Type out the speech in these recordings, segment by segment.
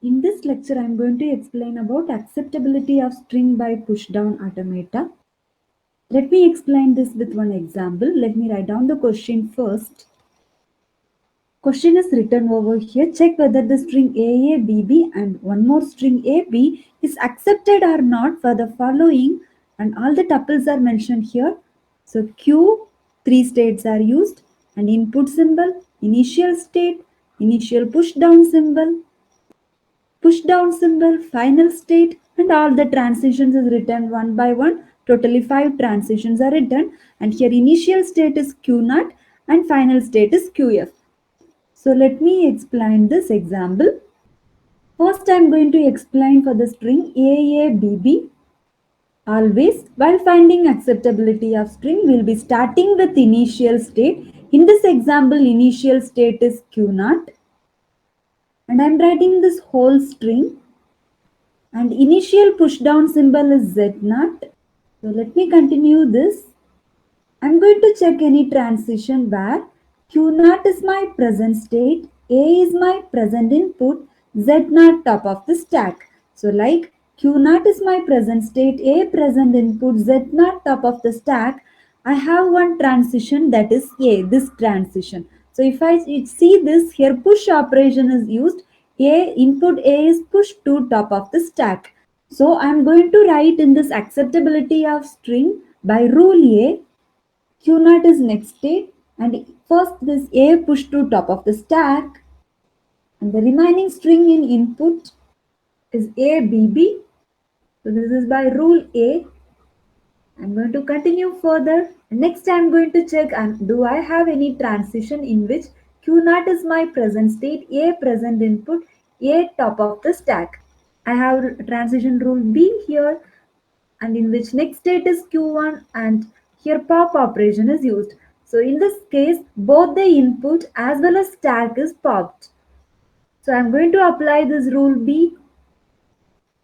In this lecture, I am going to explain about acceptability of string by pushdown automata. Let me explain this with one example. Let me write down the question first. Question is written over here. Check whether the string AABB and one more string AB is accepted or not for the following, and all the tuples are mentioned here. So Q, three states are used, and input symbol, initial state, initial push down symbol, push down symbol, final state, and all the transitions is written one by one. Totally 5 transitions are written, and here initial state is Q naught and final state is QF. So let me explain this example. First I am going to explain for the string AABB. Always, while finding acceptability of string, we will be starting with initial state. In this example, initial state is Q naught, and I am writing this whole string, and initial push down symbol is Z naught. So let me continue this. I'm going to check any transition where Q naught is my present state, A is my present input, Z naught top of the stack. So like Q naught is my present state, A present input, Z naught top of the stack. I have one transition, that is A, this transition. So if I see this here, push operation is used. A input A is pushed to top of the stack. So I'm going to write in this acceptability of string by rule A. Q naught is next state, and first this A push to top of the stack, and the remaining string in input is ABB. So this is by rule A. I'm going to continue further. Next I'm going to check do I have any transition in which Q naught is my present state, A present input, A top of the stack. I have transition rule B here, and in which next state is Q1, and here pop operation is used. So in this case, both the input as well as stack is popped. So I'm going to apply this rule B.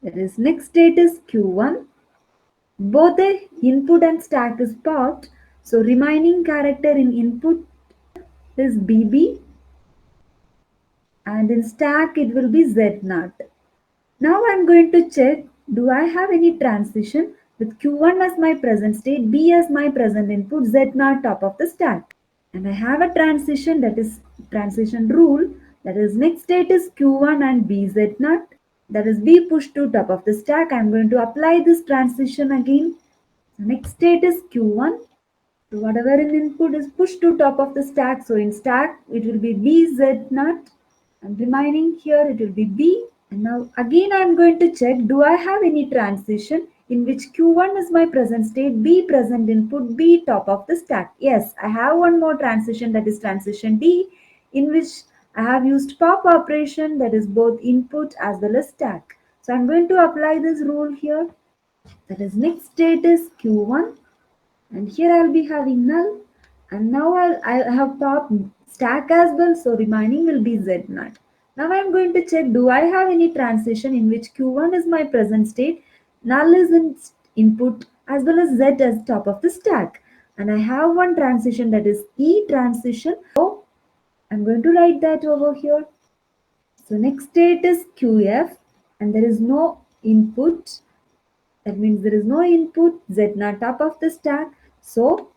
That is, next state is Q1. Both the input and stack is popped. So remaining character in input is BB, and in stack it will be Z naught. Now I'm going to check, do I have any transition with Q1 as my present state, B as my present input, Z naught top of the stack. And I have a transition, that is transition rule, that is next state is Q1 and B Z naught, that is B pushed to top of the stack. I'm going to apply this transition again. Next state is Q1. So whatever in input is pushed to top of the stack. So in stack it will be B Z naught, and remaining here it will be B. And now again I am going to check, do I have any transition in which Q1 is my present state, B present input, B top of the stack. Yes, I have one more transition, that is transition D, in which I have used pop operation, that is both input as well as stack. So I'm going to apply this rule here, that is next state is Q1, and here I'll be having null, and now I have top stack as well, so remaining will be Z naught. Now I'm going to check, do I have any transition in which Q1 is my present state, null is in input as well as Z as top of the stack, and I have one transition, that is E transition. So I'm going to write that over here. So next state is QF, and there is no input. That means there is no input, Z naught top of the stack. So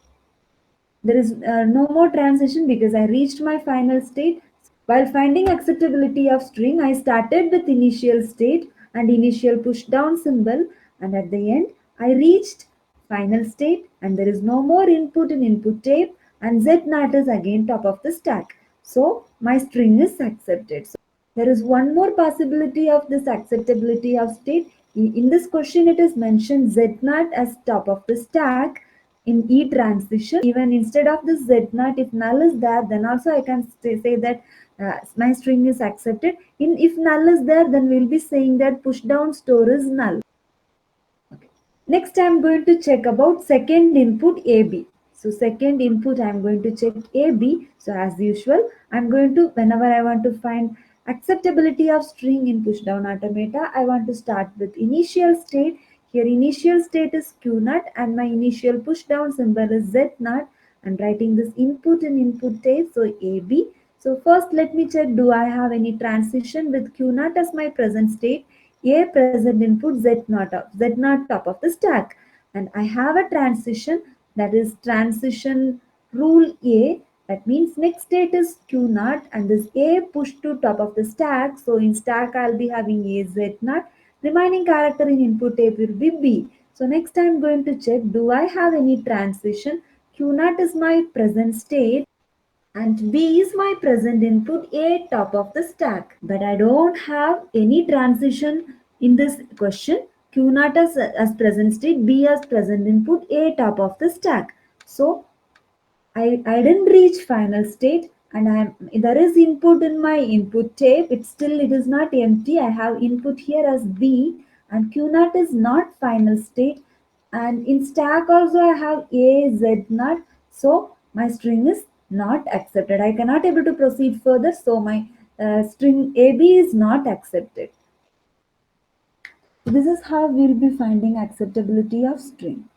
there is no more transition because I reached my final state. While finding acceptability of string, I started with initial state and initial push down symbol, and at the end I reached final state, and there is no more input in input tape, and Z naught is again top of the stack. So my string is accepted. So there is one more possibility of this acceptability of state. In this question it is mentioned Z naught as top of the stack in E transition. Even instead of this Z naught, if null is there, then also I can say that my string is accepted. In if null is there, then we'll be saying that push down store is null. Okay. Next, I'm going to check about second input AB. So second input, I'm going to check AB. So as usual, I'm going to, whenever I want to find acceptability of string in push down automata, I want to start with initial state. Here initial state is Q naught, and my initial push down symbol is Z naught. I'm writing this input in input tape, so AB. So first let me check, do I have any transition with Q naught as my present state, A present input, Z naught top of the stack. And I have a transition, that is transition rule A. That means next state is Q naught and this A pushed to top of the stack. So in stack I'll be having A Z naught. Remaining character in input tape will be B. So next I'm going to check, do I have any transition? Q naught is my present state and B is my present input A top of the stack. But I don't have any transition in this question. Q naught as present state, B as present input, A top of the stack. So I didn't reach final state and there is input in my input tape. It is not empty. I have input here as B and Q naught is not final state. And in stack also I have A Z naught. So my string is not accepted. I cannot able to proceed further. So my string AB is not accepted. This is how we'll be finding acceptability of string.